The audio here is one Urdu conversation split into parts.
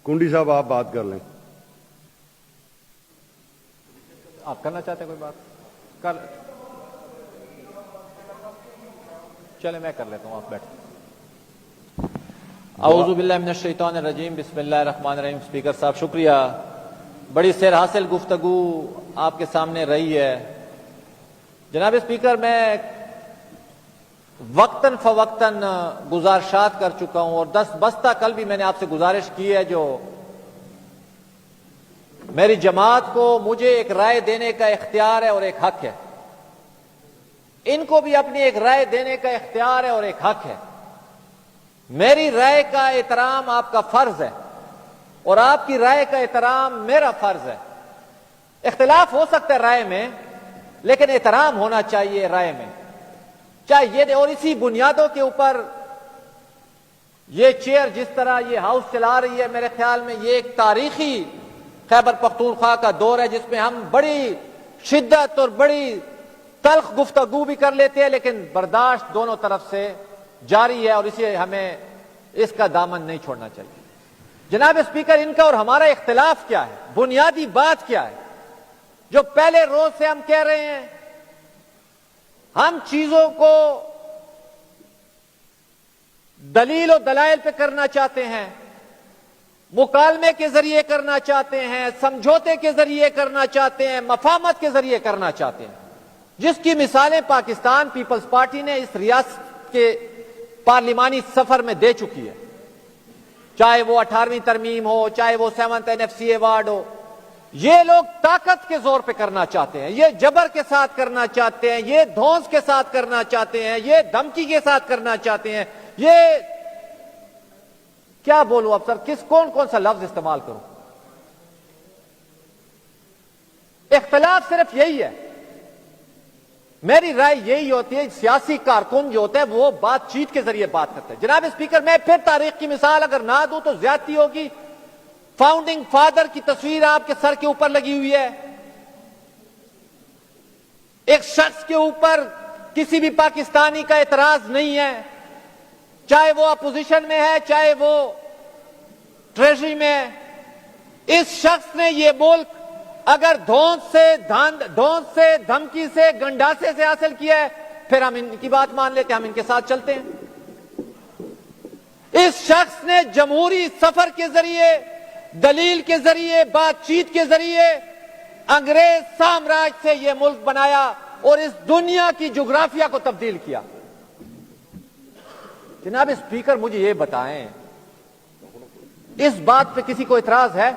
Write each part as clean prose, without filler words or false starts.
کنڈی صاحب آپ بات کر لیں. آپ کرنا چاہتے ہیں کوئی بات کر چلے میں کر لیتا ہوں, آپ بیٹھ. اعوذ باللہ من الشیطان الرجیم, بسم اللہ الرحمن الرحیم. اسپیکر صاحب شکریہ, بڑی سیر حاصل گفتگو آپ کے سامنے رہی ہے. جناب اسپیکر, میں وقتاً فوقتاً گزارشات کر چکا ہوں اور دست بستہ کل بھی میں نے آپ سے گزارش کی ہے, جو میری جماعت کو مجھے ایک رائے دینے کا اختیار ہے اور ایک حق ہے, ان کو بھی اپنی ایک رائے دینے کا اختیار ہے اور ایک حق ہے. میری رائے کا احترام آپ کا فرض ہے اور آپ کی رائے کا احترام میرا فرض ہے. اختلاف ہو سکتا ہے رائے میں, لیکن احترام ہونا چاہیے رائے میں, چاہے یہ. اور اسی بنیادوں کے اوپر یہ چیئر جس طرح یہ ہاؤس چلا رہی ہے, میرے خیال میں یہ ایک تاریخی خیبر پختونخوا کا دور ہے, جس میں ہم بڑی شدت اور بڑی تلخ گفتگو بھی کر لیتے ہیں, لیکن برداشت دونوں طرف سے جاری ہے اور اسے ہمیں اس کا دامن نہیں چھوڑنا چاہیے. جناب اسپیکر, ان کا اور ہمارا اختلاف کیا ہے, بنیادی بات کیا ہے, جو پہلے روز سے ہم کہہ رہے ہیں. ہم چیزوں کو دلیل و دلائل پہ کرنا چاہتے ہیں, مکالمے کے ذریعے کرنا چاہتے ہیں, سمجھوتے کے ذریعے کرنا چاہتے ہیں, مفاہمت کے ذریعے کرنا چاہتے ہیں, جس کی مثالیں پاکستان پیپلز پارٹی نے اس ریاست کے پارلیمانی سفر میں دے چکی ہے. چاہے وہ 18ویں ترمیم ہو, چاہے وہ 7th NFC ایوارڈ ہو. یہ لوگ طاقت کے زور پہ کرنا چاہتے ہیں, یہ جبر کے ساتھ کرنا چاہتے ہیں, یہ دھونس کے ساتھ کرنا چاہتے ہیں, یہ دھمکی کے ساتھ کرنا چاہتے ہیں. یہ کیا بولوں اب سر, کون سا لفظ استعمال کروں. اختلاف صرف یہی ہے, میری رائے یہی ہوتی ہے. سیاسی کارکن جو ہوتا ہے وہ بات چیت کے ذریعے بات کرتے ہیں. جناب اسپیکر, میں پھر تاریخ کی مثال اگر نہ دوں تو زیادتی ہوگی. فاؤنڈنگ فادر کی تصویر آپ کے سر کے اوپر لگی ہوئی ہے. ایک شخص کے اوپر کسی بھی پاکستانی کا اعتراض نہیں ہے, چاہے وہ اپوزیشن میں ہے, چاہے وہ ٹریجری میں ہے. اس شخص نے یہ ملک اگر دھونس سے, دھمکی سے, گنڈاسے سے حاصل کیا ہے, پھر ہم ان کی بات مان لیتے ہیں, ہم ان کے ساتھ چلتے ہیں. اس شخص نے جمہوری سفر کے ذریعے, دلیل کے ذریعے, بات چیت کے ذریعے انگریز سامراج سے یہ ملک بنایا اور اس دنیا کی جغرافیہ کو تبدیل کیا. جناب اسپیکر, مجھے یہ بتائیں, اس بات پہ کسی کو اعتراض ہے؟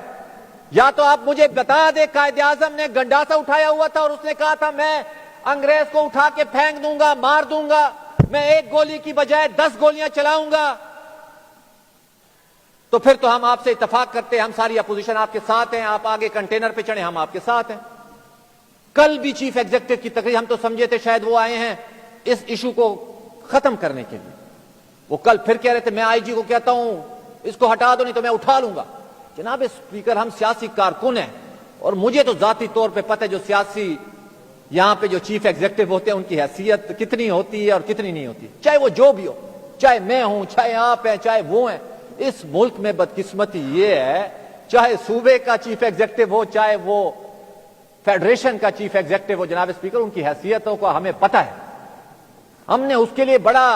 یا تو آپ مجھے بتا دیں, قائد اعظم نے گنڈاسا اٹھایا ہوا تھا اور اس نے کہا تھا میں انگریز کو اٹھا کے پھینک دوں گا, مار دوں گا, میں ایک گولی کی بجائے 10 گولیاں چلاؤں گا, تو پھر تو ہم آپ سے اتفاق کرتے ہیں, ہم ساری اپوزیشن آپ کے ساتھ ہیں, آپ آگے کنٹینر پہ چڑھیں, ہم آپ کے ساتھ ہیں. کل بھی چیف ایگزیکٹو کی تقریر, ہم تو سمجھے تھے شاید وہ آئے ہیں اس ایشو کو ختم کرنے کے لیے. وہ کل پھر کہہ رہے تھے میں آئی جی کو کہتا ہوں اس کو ہٹا دو نہیں تو میں اٹھا لوں گا. جناب اسپیکر, ہم سیاسی کارکن ہیں اور مجھے تو ذاتی طور پہ پتہ ہے جو سیاسی یہاں پہ جو چیف ایگزیکٹو ہوتے ہیں ان کی حیثیت کتنی ہوتی ہے اور کتنی نہیں ہوتی, چاہے وہ جو بھی ہو, چاہے میں ہوں, چاہے آپ ہیں, چاہے وہ ہیں. اس ملک میں بدقسمتی یہ ہے, چاہے صوبے کا چیف ایگزیکٹو ہو, چاہے وہ فیڈریشن کا چیف ایگزیکٹو ہو, جناب اسپیکر, ان کی حیثیتوں کو ہمیں پتہ ہے. ہم نے اس کے لیے بڑا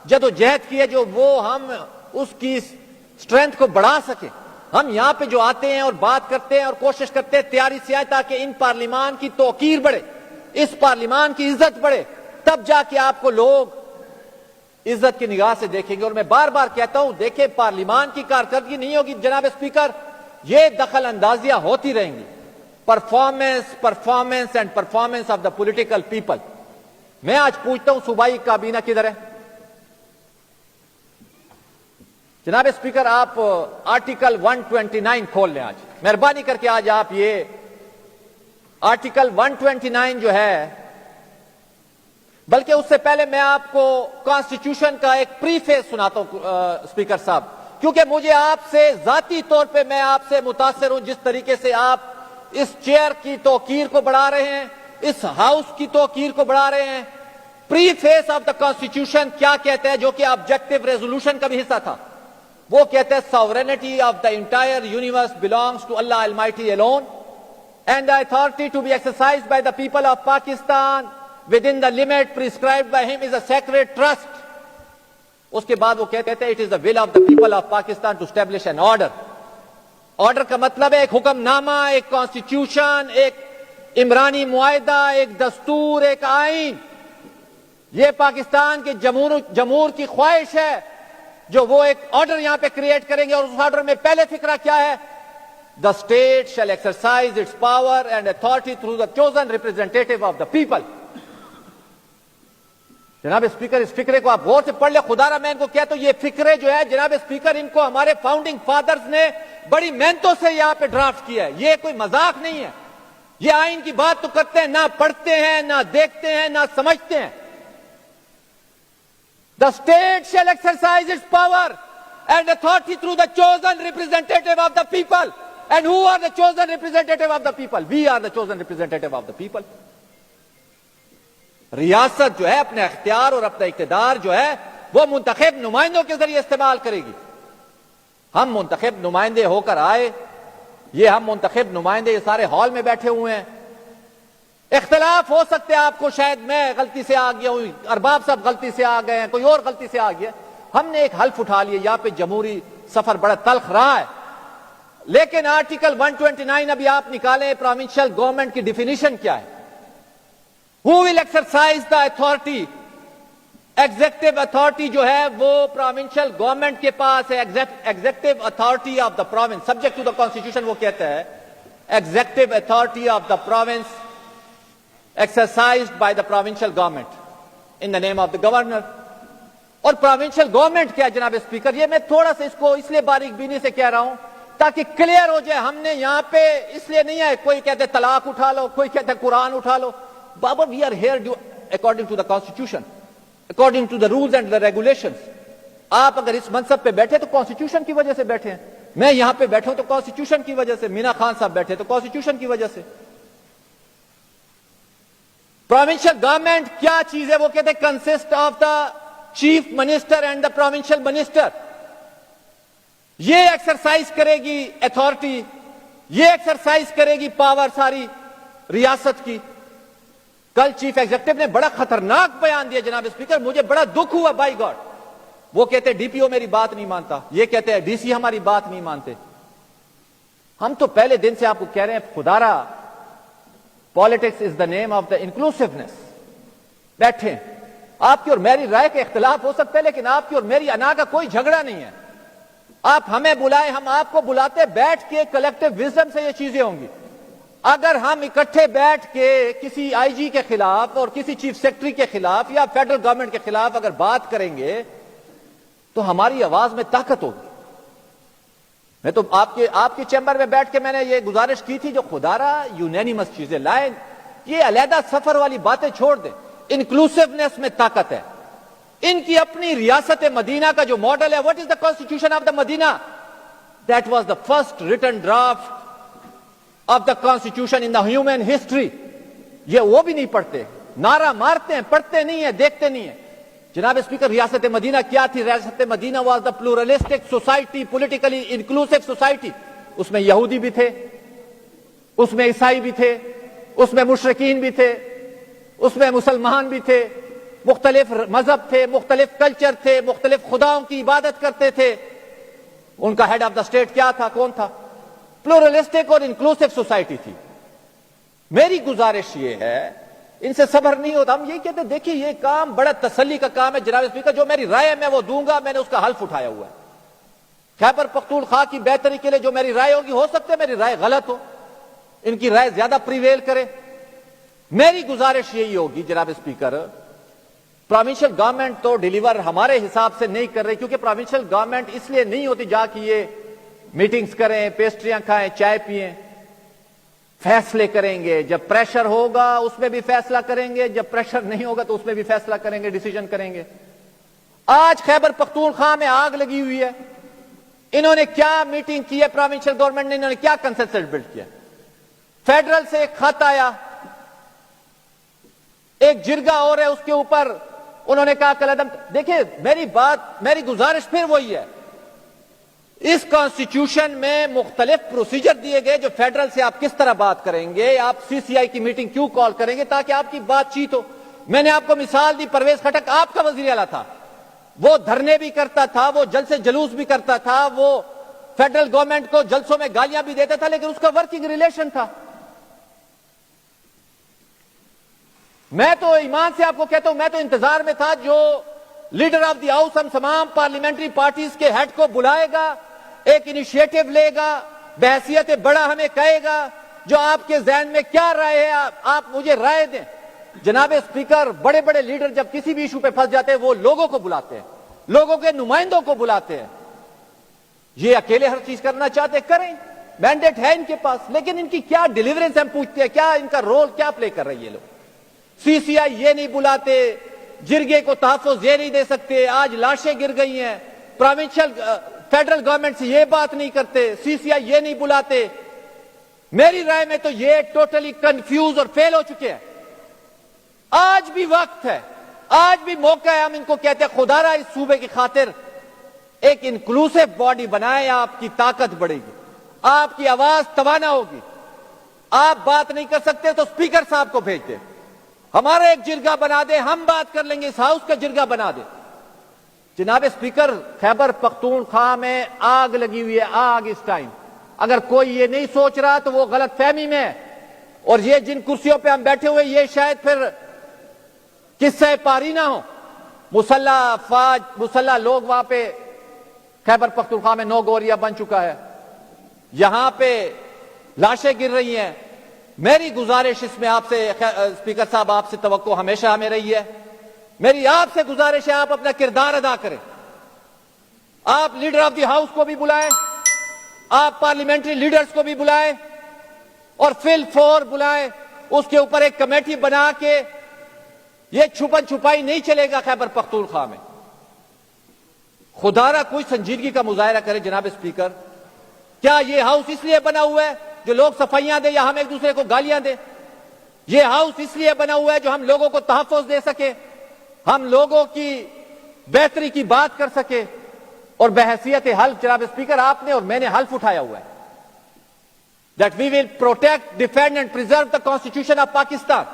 جدوجہد کی ہے, جو وہ ہم اس کی اسٹرینتھ کو بڑھا سکیں. ہم یہاں پہ جو آتے ہیں اور بات کرتے ہیں اور کوشش کرتے ہیں تیاری سے آئے تاکہ ان پارلیمان کی توقیر بڑھے, اس پارلیمان کی عزت بڑھے, تب جا کے آپ کو لوگ عزت کی نگاہ سے دیکھیں گے. اور میں بار بار کہتا ہوں, دیکھیں پارلیمان کی کارکردگی نہیں ہوگی جناب اسپیکر, یہ دخل اندازیاں ہوتی رہیں گی. Performance and performance of the political people. میں آج پوچھتا ہوں صوبائی کابینہ کدھر ہے؟ جناب اسپیکر, آپ آرٹیکل 129 کھول لیں آج, مہربانی کر کے. آج آپ یہ آرٹیکل 129 جو ہے, بلکہ اس سے پہلے میں آپ کو کانسٹیٹیوشن کا ایک پری فیس سناتا ہوں اسپیکر صاحب, کیونکہ مجھے آپ سے ذاتی طور پہ میں آپ سے متاثر ہوں, جس طریقے سے آپ اس چیئر کی توقیر کو بڑھا رہے ہیں, اس ہاؤس کی توقیر کو بڑھا رہے ہیں. پری فیس آف دا کانسٹیٹیوشن کیا کہتے ہیں, جو کہ آبجیکٹو ریزولوشن کا بھی حصہ تھا, وہ کہتے ہیں sovereignty of the entire universe belongs to Allah Almighty alone, and the authority to be exercised by the people of Pakistan within the limit prescribed by him is a sacred trust. اس کے بعد وہ کہتے ہیں it is the will of the people of Pakistan to establish an order. Order کا مطلب ہے ایک حکم نامہ، ایک کانسٹیٹیوشن، ایک عمرانی معاہدہ، ایک دستور، ایک آئین. یہ پاکستان کے جمہور کی خواہش ہے جو وہ ایک آرڈر یہاں پہ کریٹ کریں گے، اور اس آرڈر میں پہلے فکرہ کیا ہے؟ The state shall exercise its power and authority through the chosen representative of the people. جناب اسپیکر، اس فکرے کو آپ غور سے پڑھ لیں. خدا را میں ان کو کہتا ہوں یہ فکرے جو ہے جناب اسپیکر، ان کو ہمارے فاؤنڈنگ فادرز نے بڑی محنتوں سے یہاں پہ ڈرافٹ کیا ہے. یہ کوئی مذاق نہیں ہے. یہ آئین کی بات تو کرتے ہیں، نہ پڑھتے ہیں، نہ دیکھتے ہیں، نہ سمجھتے ہیں. The state shall exercise its power and authority through the chosen representative of the people. And who are the chosen representative of the people? We are the chosen representative of the people. ریاست جو ہے اپنے اختیار اور اپنا اقتدار جو ہے وہ منتخب نمائندوں کے ذریعے استعمال کرے گی. ہم منتخب نمائندے ہو کر آئے، یہ ہم منتخب نمائندے یہ سارے ہال میں بیٹھے ہوئے ہیں. اختلاف ہو سکتے ہیں آپ کو، شاید میں غلطی سے آ گیا ہوں، ارباب صاحب غلطی سے آ گئے ہیں، کوئی اور غلطی سے آ گیا. ہم نے ایک حلف اٹھا لیا. یہاں پہ جمہوری سفر بڑا تلخ رہا ہے، لیکن آرٹیکل 129 ابھی آپ نکالیں، پروونشل گورنمنٹ کی ڈیفینیشن کیا ہے؟ Who will exercise the authority? Executive authority جو ہے وہ provincial government کے پاس ہے. Executive authority of the province subject to the constitution وہ کہتا ہے executive authority of the province exercised by the provincial government in the name of the governor. اور provincial government کیا جناب اسپیکر؟ یہ میں تھوڑا سا اس کو اس لیے باریک بینی سے کہہ رہا ہوں تاکہ کلیئر ہو جائے. ہم نے یہاں پہ اس لیے نہیں ہے کوئی کہتے طلاق اٹھا لو، کوئی کہتے قرآن اٹھا لو. Baba, we are here according to the constitution, according to the rules and the regulations. آپ اگر اس منصب پہ بیٹھے تو کانسٹیٹیوشن کی وجہ سے بیٹھے ہیں. میں یہاں پہ بیٹھا ہوں تو کانسٹیٹیوشن کی وجہ سے. مینا خان صاحب بیٹھے تو کانسٹیٹیوشن کی وجہ سے. پروونشل گورنمنٹ کیا چیز ہے؟ وہ کہتے ہیں consist of the chief minister and the provincial minister. یہ ایکسرسائز کرے گی اتھارٹی، یہ ایکسرسائز کرے گی پاور ساری ریاست کی. کل چیف ایگزیکٹو نے بڑا خطرناک بیان دیا جناب اسپیکر، مجھے بڑا دکھ ہوا. بائی گاڈ، وہ کہتے ہیں ڈی پی او میری بات نہیں مانتا، یہ کہتے ہیں ڈی سی ہماری بات نہیں مانتے. ہم تو پہلے دن سے آپ کو کہہ رہے ہیں خدارا politics is the name of the انکلوسیونیس. بیٹھے آپ کی اور میری رائے کا اختلاف ہو سکتا ہے، لیکن آپ کی اور میری انا کا کوئی جھگڑا نہیں ہے. آپ ہمیں بلائیں، ہم آپ کو بلاتے، بیٹھ کے کلیکٹیو وزڈم سے یہ چیزیں ہوں گی. اگر ہم اکٹھے بیٹھ کے کسی آئی جی کے خلاف اور کسی چیف سیکرٹری کے خلاف یا فیڈرل گورنمنٹ کے خلاف اگر بات کریں گے تو ہماری آواز میں طاقت ہوگی. میں تو آپ کے چیمبر میں بیٹھ کے میں نے یہ گزارش کی تھی جو خدارا یونینیمس چیزیں لائیں، یہ علیحدہ سفر والی باتیں چھوڑ دیں. انکلوسیونیس میں طاقت ہے. ان کی اپنی ریاست مدینہ کا جو ماڈل ہے، what is the constitution of the Medina? That was the first written draft of the constitution in the human history. یہ وہ بھی نہیں پڑھتے، نعرہ مارتے ہیں، پڑھتے نہیں ہیں، دیکھتے نہیں ہیں. جناب اسپیکر، ریاست مدینہ کیا تھی؟ ریاست مدینہ was the pluralistic society, politically inclusive society. اس میں یہودی بھی تھے، اس میں عیسائی بھی تھے، اس میں مشرکین بھی تھے، اس میں مسلمان بھی تھے، مختلف مذہب تھے، مختلف کلچر تھے، مختلف خداؤں کی عبادت کرتے تھے. ان کا ہیڈ آف دا اسٹیٹ کیا تھا؟ کون تھا؟ پلورلسٹک اور انکلوسیو سوسائٹی تھی. میری گزارش یہ ہے، ان سے صبر نہیں ہوتا. ہم یہی کہتے ہیں دیکھیے یہ کام بڑا تسلی کا کام ہے جناب اسپیکر. جو میری رائے میں وہ دوں گا، میں نے اس کا حلف اٹھایا ہوا ہے. خیبر پختونخوا کی بہتری کے لیے جو میری رائے ہوگی، ہو سکتا ہے میری رائے غلط ہو، ان کی رائے زیادہ پریویل کرے. میری گزارش یہی ہوگی جناب اسپیکر، پروونشل گورنمنٹ تو ڈیلیور ہمارے حساب سے نہیں کر رہی، کیونکہ پروونشل گورنمنٹ اس لیے نہیں ہوتی جا کے یہ میٹنگز کریں، پیسٹریاں کھائیں، چائے پئیں. فیصلے کریں گے، جب پریشر ہوگا اس میں بھی فیصلہ کریں گے، جب پریشر نہیں ہوگا تو اس میں بھی فیصلہ کریں گے، ڈیسیجن کریں گے. آج خیبر پختونخوا میں آگ لگی ہوئی ہے. انہوں نے کیا میٹنگ کی ہے پروونشل گورنمنٹ نے؟ انہوں نے کیا کنسنسس بلڈ کیا؟ فیڈرل سے ایک خط آیا، ایک جرگہ اور ہے، اس کے اوپر انہوں نے کہا کل عدم. دیکھیں میری بات، میری گزارش پھر وہی ہے، اس کانسٹیٹیوشن میں مختلف پروسیجر دیے گئے جو فیڈرل سے آپ کس طرح بات کریں گے, آپ سی سی آئی کی میٹنگ کیوں کال کریں گے تاکہ آپ کی بات چیت ہو. میں نے آپ کو مثال دی, پرویز خٹک آپ کا وزیر اعلیٰ تھا, وہ دھرنے بھی کرتا تھا, وہ جلسے جلوس بھی کرتا تھا, وہ فیڈرل گورنمنٹ کو جلسوں میں گالیاں بھی دیتا تھا, لیکن اس کا ورکنگ ریلیشن تھا. میں تو ایمان سے آپ کو کہتا ہوں, میں تو انتظار میں تھا جو لیڈر آف دی ہاؤس ہم تمام پارلیمنٹری پارٹیز کے ہیڈ کو بلائے گا, ایک انیشیٹو لے گا, بحیثیت بڑا ہمیں کہے گا جو آپ کے ذہن میں کیا رائے ہے آپ مجھے رائے دیں. جناب اسپیکر, بڑے بڑے لیڈر جب کسی بھی ایشو پہ پھنس جاتے ہیں وہ لوگوں کو بلاتے ہیں, لوگوں کے نمائندوں کو بلاتے ہیں. یہ اکیلے ہر چیز کرنا چاہتے کریں, مینڈیٹ ہے ان کے پاس, لیکن ان کی کیا ڈیلیورنس ہم پوچھتے ہیں, کیا ان کا رول کیا پلے کر رہے ہیں یہ لوگ. سی سی آئی یہ نہیں بلاتے, جرگے کو تحفظ یہ نہیں دے سکتے, آج لاشیں گر گئی ہیں, پروونشل فیڈرل گورنمنٹ سے یہ بات نہیں کرتے, سی سی آئی یہ نہیں بلاتے. میری رائے میں تو یہ ٹوٹلی کنفیوز اور فیل ہو چکے ہیں. آج بھی وقت ہے, آج بھی موقع ہے, ہم ان کو کہتے ہیں خدا را اس صوبے کی خاطر ایک انکلوسیو باڈی بنائے, آپ کی طاقت بڑھے گی, آپ کی آواز توانا ہوگی. آپ بات نہیں کر سکتے تو اسپیکر صاحب کو بھیج دیں, ہمارا ایک جرگہ بنا دے, ہم بات کر لیں گے, اس ہاؤس کا جرگہ بنا دے. جناب اسپیکر, خیبر پختونخوا میں آگ لگی ہوئی ہے, آگ اس ٹائم. اگر کوئی یہ نہیں سوچ رہا تو وہ غلط فہمی میں ہے, اور یہ جن کرسیوں پہ ہم بیٹھے ہوئے یہ شاید پھر قصہ پاری نہ ہو. مسلح افواج, مسلح لوگ وہاں پہ خیبر پختونخوا میں 9 گوریا بن چکا ہے, یہاں پہ لاشیں گر رہی ہیں. میری گزارش اس میں آپ سے اسپیکر صاحب, آپ سے توقع ہمیشہ ہمیں رہی ہے, میری آپ سے گزارش ہے آپ اپنا کردار ادا کریں. آپ لیڈر آف دی ہاؤس کو بھی بلائیں, آپ پارلیمنٹری لیڈرز کو بھی بلائیں, اور فل فور بلائیں. اس کے اوپر ایک کمیٹی بنا کے, یہ چھپن چھپائی نہیں چلے گا خیبر پختونخوا میں. خدا را کوئی سنجیدگی کا مظاہرہ کرے. جناب اسپیکر, کیا یہ ہاؤس اس لیے بنا ہوا ہے جو لوگ صفائیاں دیں یا ہم ایک دوسرے کو گالیاں دیں؟ یہ ہاؤس اس لیے بنا ہوا ہے جو ہم لوگوں کو تحفظ دے سکے, ہم لوگوں کی بہتری کی بات کر سکے. اور بحیثیت حلف, جناب اسپیکر, آپ نے اور میں نے حلف اٹھایا ہوا ہے that we will protect, defend and preserve the constitution of Pakistan.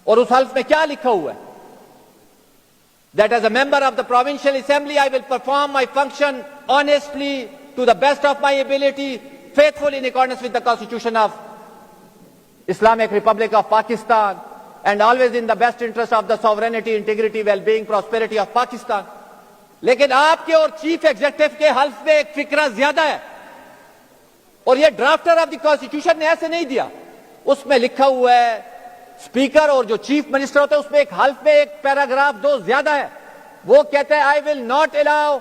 اور اس حلف میں کیا لکھا ہوا ہے؟ that as a member of the provincial assembly I will perform my function honestly to the best of my ability, faithful in accordance with the constitution of Islamic Republic of Pakistan, and always in the best interest of the sovereignty, integrity, well-being, prosperity of Pakistan. لیکن آپ کے اور چیف ایگزیکٹو کے حلف میں ایک فکرہ زیادہ ہے, اور یہ ڈرافٹر آف دی کانسٹیٹیوشن نے ایسے نہیں دیا. اس میں لکھا ہوا ہے اسپیکر اور جو چیف منسٹر ہوتے ہیں, اس میں ایک حلف میں ایک پیراگراف 2 زیادہ ہے. وہ کہتے ہیں I will not allow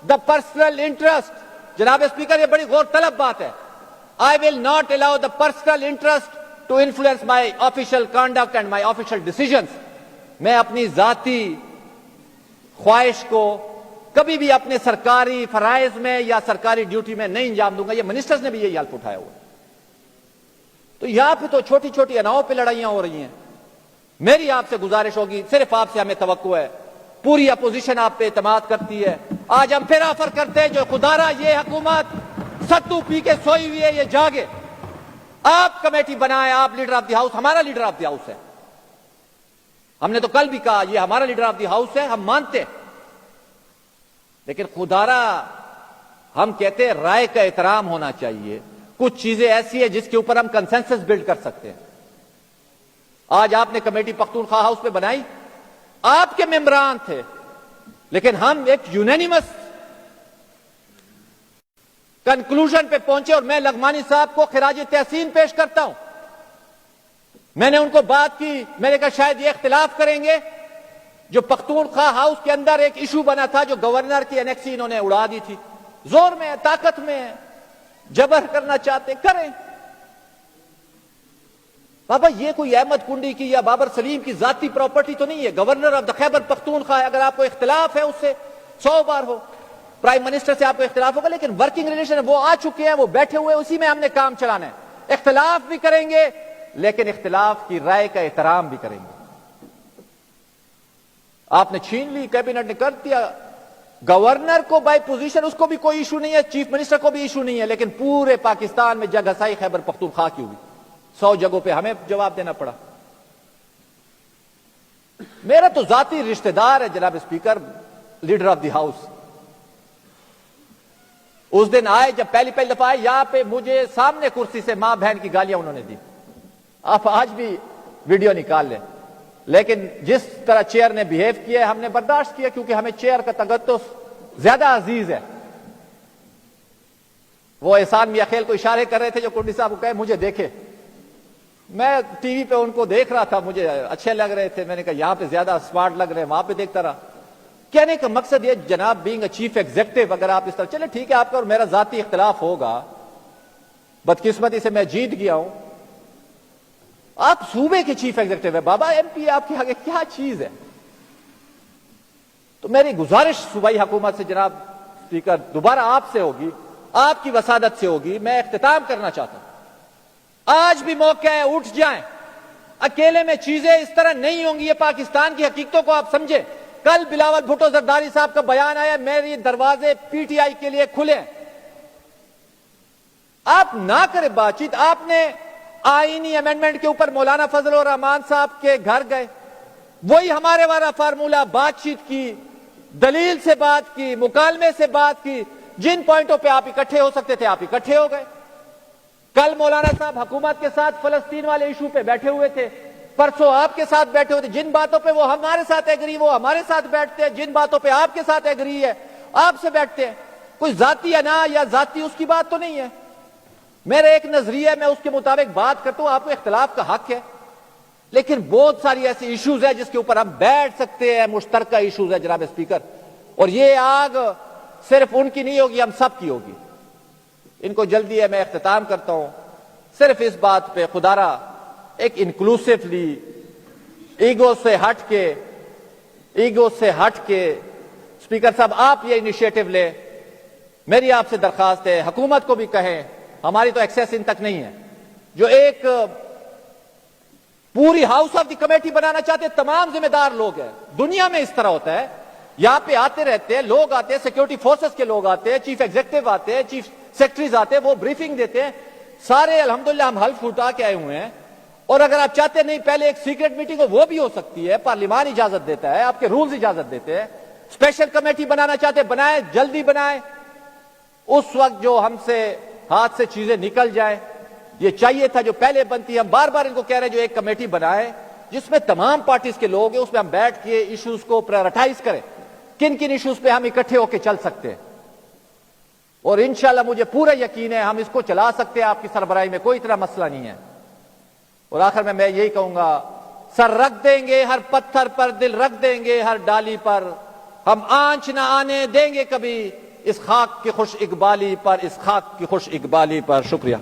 the personal interest. جناب اسپیکر, یہ بڑی غور طلب بات ہے. I will not allow the personal interest to influence my official conduct and my official decisions. میں اپنی ذاتی خواہش کو کبھی بھی اپنے سرکاری فرائض میں یا سرکاری ڈیوٹی میں نہیں انجام دوں گا. یہ منسٹرز نے بھی یہی حلف اٹھایا ہوا. تو یہاں پہ تو چھوٹی چھوٹی اناؤں پہ لڑائیاں ہو رہی ہیں. میری آپ سے گزارش ہوگی, صرف آپ سے ہمیں توقع ہے, پوری اپوزیشن آپ پہ اعتماد کرتی ہے. آج ہم پھر آفر کرتے ہیں جو خدا را یہ حکومت ستو پی کے سوئی ہوئی ہے, یہ جاگے. آپ کمیٹی بنائیں, آپ لیڈر آف دی ہاؤس, ہمارا لیڈر آف دی ہاؤس ہے. ہم نے تو کل بھی کہا یہ ہمارا لیڈر آف دی ہاؤس ہے, ہم مانتے ہیں. لیکن خدا را ہم کہتے ہیں رائے کا احترام ہونا چاہیے. کچھ چیزیں ایسی ہیں جس کے اوپر ہم کنسنسس بلڈ کر سکتے ہیں. آج آپ نے کمیٹی پختونخوا ہاؤس پہ بنائی, آپ کے ممبران تھے, لیکن ہم ایک یونینیمس کنکلوژن پہ پہنچے. اور میں لغمانی صاحب کو خراج تحسین پیش کرتا ہوں. میں نے ان کو بات کی, میں نے کہا شاید یہ اختلاف کریں گے. جو پختونخوا ہاؤس کے اندر ایک ایشو بنا تھا, جو گورنر کی انیکسی انہوں نے اڑا دی تھی. زور میں ہے, طاقت میں ہے, جبر کرنا چاہتے کریں. بابا یہ کوئی احمد کنڈی کی یا بابر سلیم کی ذاتی پراپرٹی تو نہیں ہے. Governor of the Khyber Pakhtunkhwa ہے. اگر آپ کو اختلاف ہے اس سے 100 بار ہو, پرائم منسٹر سے آپ کو اختلاف ہوگا, لیکن ورکنگ ریلیشن وہ آ چکے ہیں, وہ بیٹھے ہوئے, اسی میں ہم نے کام چلانا ہے. اختلاف بھی کریں گے لیکن اختلاف کی رائے کا احترام بھی کریں گے. آپ نے چھین لی, کیبنٹ نے کر دیا, گورنر کو بائی پوزیشن اس کو بھی کوئی ایشو نہیں ہے, چیف منسٹر کو بھی ایشو نہیں ہے, لیکن پورے پاکستان میں جگ ہسائی خیبر پختونخوا کی ہوئی, 100 جگہوں پہ ہمیں جواب دینا پڑا. میرا تو ذاتی رشتہ دار ہے جناب speaker, leader of the house. اس دن آئے جب پہلی دفعہ آئے یہاں پہ, مجھے سامنے کرسی سے ماں بہن کی گالیاں انہوں نے دی. آپ آج بھی ویڈیو نکال لیں. لیکن جس طرح چیئر نے بیہیو کیا ہے ہم نے برداشت کیا, کیونکہ ہمیں چیئر کا تقدس زیادہ عزیز ہے. وہ احسان میاں خیل کو اشارے کر رہے تھے جو کنڈی صاحب کو کہے مجھے دیکھے. میں ٹی وی پہ ان کو دیکھ رہا تھا, مجھے اچھے لگ رہے تھے. میں نے کہا یہاں پہ زیادہ اسمارٹ لگ رہے ہیں, وہاں پہ دیکھتا رہا. کہنے کا مقصد یہ جناب, بینگ اے چیف ایگزیکٹو, اگر آپ اس طرح چلے ٹھیک ہے آپ کا اور میرا ذاتی اختلاف ہوگا, بدقسمتی سے میں جیت گیا ہوں. آپ صوبے کے چیف ایگزیکٹو ہے بابا, ایم پی آپ کے آگے کیا چیز ہے. تو میری گزارش صوبائی حکومت سے جناب اسپیکر دوبارہ آپ سے ہوگی, آپ کی وسادت سے ہوگی. میں اختتام کرنا چاہتا ہوں, آج بھی موقع ہے, اٹھ جائیں. اکیلے میں چیزیں اس طرح نہیں ہوں گی, یہ پاکستان کی حقیقتوں کو آپ سمجھیں. کل بلاول بھٹو زرداری صاحب کا بیان آیا, میری دروازے پی ٹی آئی کے لیے کھلے. آپ نہ کریں بات چیت. آپ نے آئینی امینڈمنٹ کے اوپر مولانا فضل الرحمان صاحب کے گھر گئے, وہی ہمارے والا فارمولہ, بات چیت کی, دلیل سے بات کی, مکالمے سے بات کی. جن پوائنٹوں پہ آپ اکٹھے ہو سکتے تھے آپ اکٹھے ہو گئے. کل مولانا صاحب حکومت کے ساتھ فلسطین والے ایشو پہ بیٹھے ہوئے تھے, پرسوں آپ کے ساتھ بیٹھے ہوئے تھے. جن باتوں پہ وہ ہمارے ساتھ ایگری وہ ہمارے ساتھ بیٹھتے ہیں, جن باتوں پہ آپ کے ساتھ ایگری ہے آپ سے بیٹھتے ہیں. کوئی ذاتی انا یا ذاتی اس کی بات تو نہیں ہے. میرا ایک نظریہ, میں اس کے مطابق بات کرتا ہوں. آپ کو اختلاف کا حق ہے, لیکن بہت ساری ایسی ایشوز ہیں جس کے اوپر ہم بیٹھ سکتے ہیں, مشترکہ ایشوز ہیں جناب اسپیکر. اور یہ آگ صرف ان کی نہیں ہوگی, ہم سب کی ہوگی. ان کو جلدی ہے, میں اختتام کرتا ہوں صرف اس بات پہ, خدا را ایک انکلوسیولی, ایگو سے ہٹ کے اسپیکر صاحب آپ یہ انیشیٹو لیں. میری آپ سے درخواست ہے, حکومت کو بھی کہیں, ہماری تو ایکسیس ان تک نہیں ہے, جو ایک پوری ہاؤس آف دی کمیٹی بنانا چاہتے ہیں. تمام ذمہ دار لوگ ہیں, دنیا میں اس طرح ہوتا ہے. یہاں پہ آتے رہتے ہیں لوگ, آتے ہیں سیکورٹی فورسز کے لوگ, آتے ہیں چیف ایگزیکٹو, آتے ہیں چیف سیکرٹریز, آتے ہیں, وہ بریفنگ دیتے ہیں. سارے الحمدللہ ہم حلف اٹھا کے آئے ہوئے ہیں. اور اگر آپ چاہتے نہیں پہلے ایک سیکرٹ میٹنگ ہو, وہ بھی ہو سکتی ہے, پارلیمان اجازت دیتا ہے, آپ کے رولز اجازت دیتے ہیں. اسپیشل کمیٹی بنانا چاہتے بنائیں, جلدی بنائیں. اس وقت جو ہم سے ہاتھ سے چیزیں نکل جائیں, یہ چاہیے تھا جو پہلے بنتی. ہم بار بار ان کو کہہ رہے ہیں جو ایک کمیٹی بنائے جس میں تمام پارٹیز کے لوگ ہیں, اس میں ہم بیٹھ کے ایشوز کو پرائرٹائز کریں, کن کن ایشوز پہ ہم اکٹھے ہو کے چل سکتے ہیں. اور انشاءاللہ مجھے پورا یقین ہے ہم اس کو چلا سکتے ہیں. آپ کی سربراہی میں کوئی اتنا مسئلہ نہیں ہے. اور آخر میں یہی کہوں گا, سر رکھ دیں گے ہر پتھر پر, دل رکھ دیں گے ہر ڈالی پر, ہم آنچ نہ آنے دیں گے کبھی اس خاک کی خوش اقبالی پر, اس خاک کی خوش اقبالی پر. شکریہ.